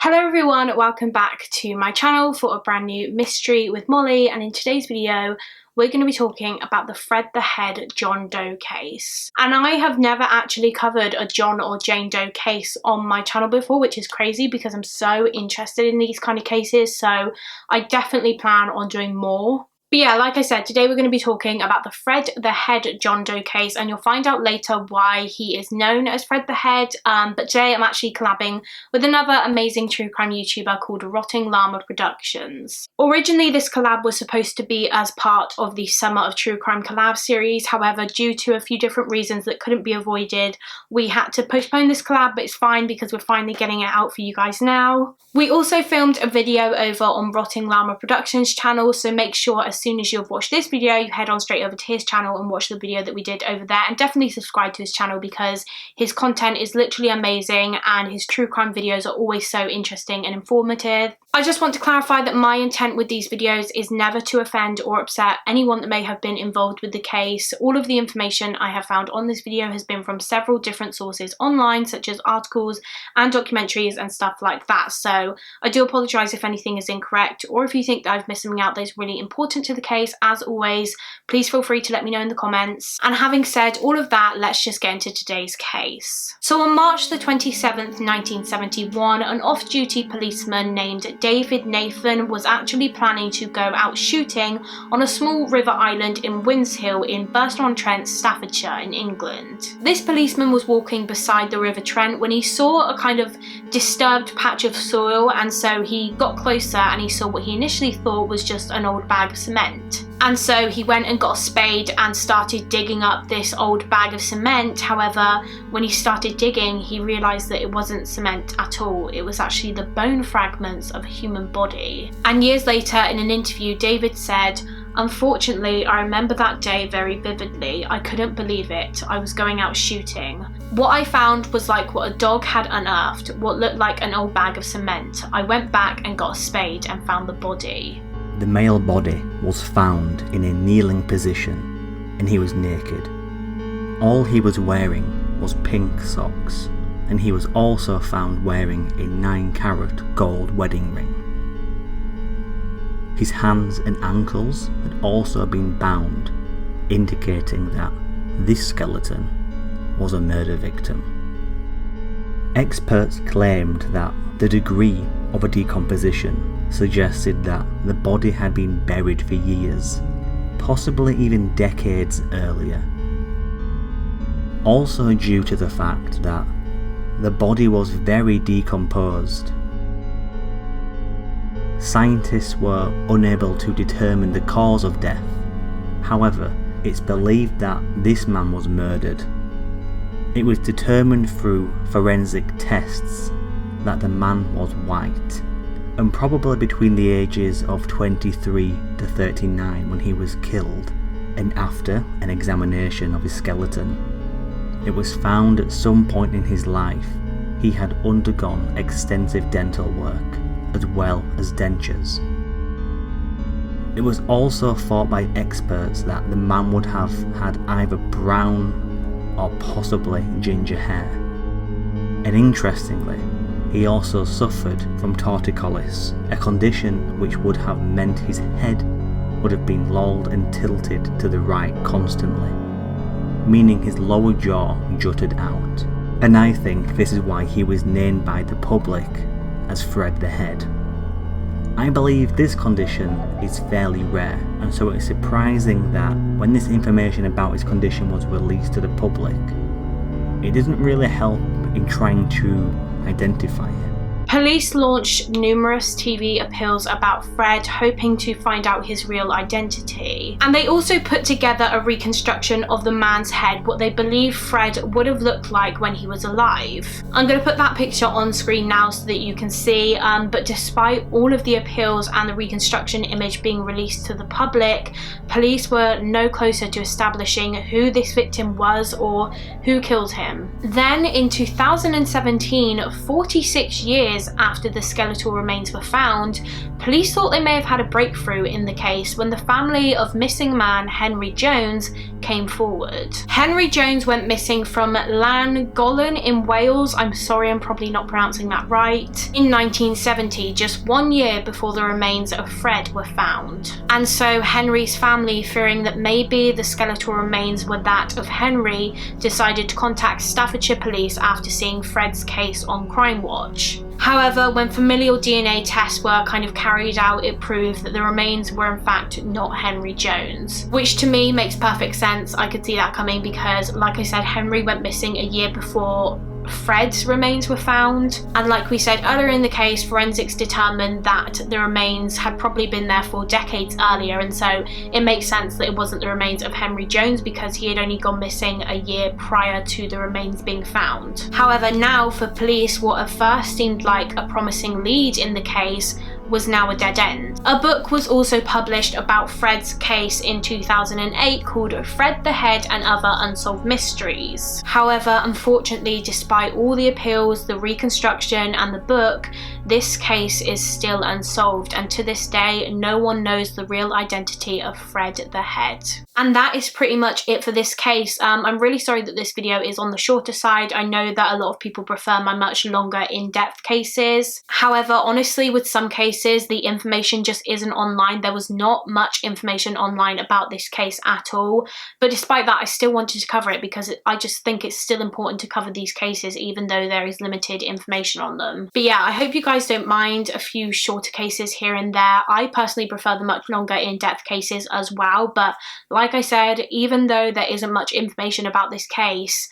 Hello everyone, welcome back to my channel for a brand new mystery with Molly, and in today's video we're going to be talking about the Fred the Head John Doe case. And I have never actually covered a John or Jane Doe case on my channel before, which is crazy because I'm so interested in these kind of cases, so I definitely plan on doing more. But yeah, like I said, today we're going to be talking about the Fred the Head John Doe case, and you'll find out later why he is known as Fred the Head. But today I'm actually collabing with another amazing true crime YouTuber called Llama Productions. Originally, this collab was supposed to be as part of the Summer of True Crime collab series. However, due to a few different reasons that couldn't be avoided, we had to postpone this collab, but it's fine because we're finally getting it out for you guys now. We also filmed a video over on Llama Productions channel, so make sure as soon as you've watched this video, you head on straight over to his channel and watch the video that we did over there, and definitely subscribe to his channel because his content is literally amazing and his true crime videos are always so interesting and informative. I just want to clarify that my intent with these videos is never to offend or upset anyone that may have been involved with the case. All of the information I have found on this video has been from several different sources online, such as articles and documentaries and stuff like that. So I do apologise if anything is incorrect, or if you think that I've missed something out that is really important to the case. As always, please feel free to let me know in the comments. And having said all of that, let's just get into today's case. So on March the 27th, 1971, an off-duty policeman named David Nathan was actually planning to go out shooting on a small river island in Winshill in Burston-on-Trent, Staffordshire in England. This policeman was walking beside the River Trent when he saw a kind of disturbed patch of soil, and so he got closer and he saw what he initially thought was just an old bag of cement. And so he went and got a spade and started digging up this old bag of cement. However, when he started digging, he realised that it wasn't cement at all. It was actually the bone fragments of a human body. And years later, in an interview, David said, "Unfortunately, I remember that day very vividly. I couldn't believe it. I was going out shooting. What I found was like what a dog had unearthed, what looked like an old bag of cement. I went back and got a spade and found the body." The male body was found in a kneeling position and he was naked. All he was wearing was pink socks, and he was also found wearing a 9-carat gold wedding ring. His hands and ankles had also been bound, indicating that this skeleton was a murder victim. Experts claimed that the degree of a decomposition suggested that the body had been buried for years, possibly even decades earlier. Also due to the fact that the body was very decomposed, scientists were unable to determine the cause of death. However, it's believed that this man was murdered. It was determined through forensic tests that the man was white, and probably between the ages of 23 to 39 when he was killed, and after an examination of his skeleton, it was found at some point in his life he had undergone extensive dental work, as well as dentures. It was also thought by experts that the man would have had either brown or possibly ginger hair. And interestingly, he also suffered from torticollis, a condition which would have meant his head would have been lolled and tilted to the right constantly, meaning his lower jaw jutted out. And I think this is why he was named by the public as Fred the Head. I believe this condition is fairly rare, and so it's surprising that when this information about his condition was released to the public, it doesn't really help in trying to identify it. Police launched numerous TV appeals about Fred, hoping to find out his real identity. And they also put together a reconstruction of the man's head, what they believe Fred would have looked like when he was alive. I'm going to put that picture on screen now so that you can see, but despite all of the appeals and the reconstruction image being released to the public, police were no closer to establishing who this victim was or who killed him. Then in 2017, 46 years years after the skeletal remains were found, police thought they may have had a breakthrough in the case when the family of missing man Henry Jones came forward. Henry Jones went missing from Llangollen in Wales, I'm sorry I'm probably not pronouncing that right, in 1970, just 1 year before the remains of Fred were found. And so Henry's family, fearing that maybe the skeletal remains were that of Henry, decided to contact Staffordshire police after seeing Fred's case on Crime Watch. However, when familial DNA tests were kind of carried out, it proved that the remains were in fact not Henry Jones, which to me makes perfect sense. I could see that coming because, like I said, Henry went missing a year before Fred's remains were found, and like we said earlier in the case, forensics determined that the remains had probably been there for decades earlier, and so it makes sense that it wasn't the remains of Henry Jones because he had only gone missing a year prior to the remains being found. However, now for police, what at first seemed like a promising lead in the case was now a dead end. A book was also published about Fred's case in 2008 called Fred the Head and Other Unsolved Mysteries. However, unfortunately, despite all the appeals, the reconstruction and the book, this case is still unsolved, and to this day no one knows the real identity of Fred the Head. And that is pretty much it for this case. I'm really sorry that this video is on the shorter side. I know that a lot of people prefer my much longer in-depth cases. However, honestly, with some cases the information just isn't online. There was not much information online about this case at all, but despite that I still wanted to cover it because I just think it's still important to cover these cases even though there is limited information on them. But yeah, I hope you guys don't mind a few shorter cases here and there. I personally prefer the much longer in-depth cases as well, but like I said, even though there isn't much information about this case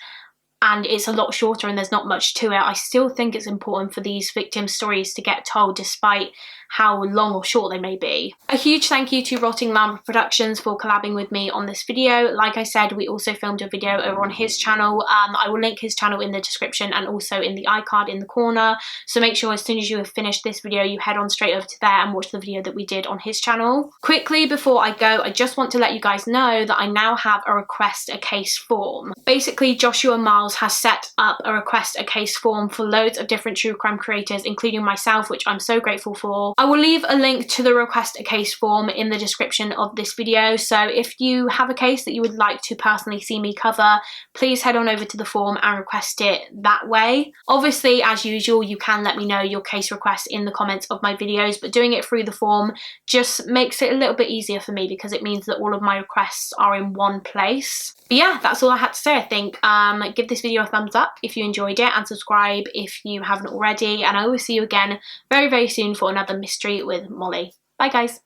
and it's a lot shorter and there's not much to it, I still think it's important for these victim stories to get told despite how long or short they may be. A huge thank you to Rotting Llama Productions for collabing with me on this video. Like I said, we also filmed a video over on his channel. I will link his channel in the description and also in the iCard in the corner. So make sure as soon as you have finished this video, you head on straight over to there and watch the video that we did on his channel. Quickly before I go, I just want to let you guys know that I now have a request a case form. Basically, Joshua Miles has set up a request a case form for loads of different true crime creators, including myself, which I'm so grateful for. I will leave a link to the request a case form in the description of this video, so if you have a case that you would like to personally see me cover, please head on over to the form and request it that way. Obviously, as usual, you can let me know your case request in the comments of my videos, but doing it through the form just makes it a little bit easier for me because it means that all of my requests are in one place. But yeah, that's all I had to say, I think. Give this video a thumbs up if you enjoyed it and subscribe if you haven't already, and I will see you again very, very soon for another mystery with Molly. Bye guys.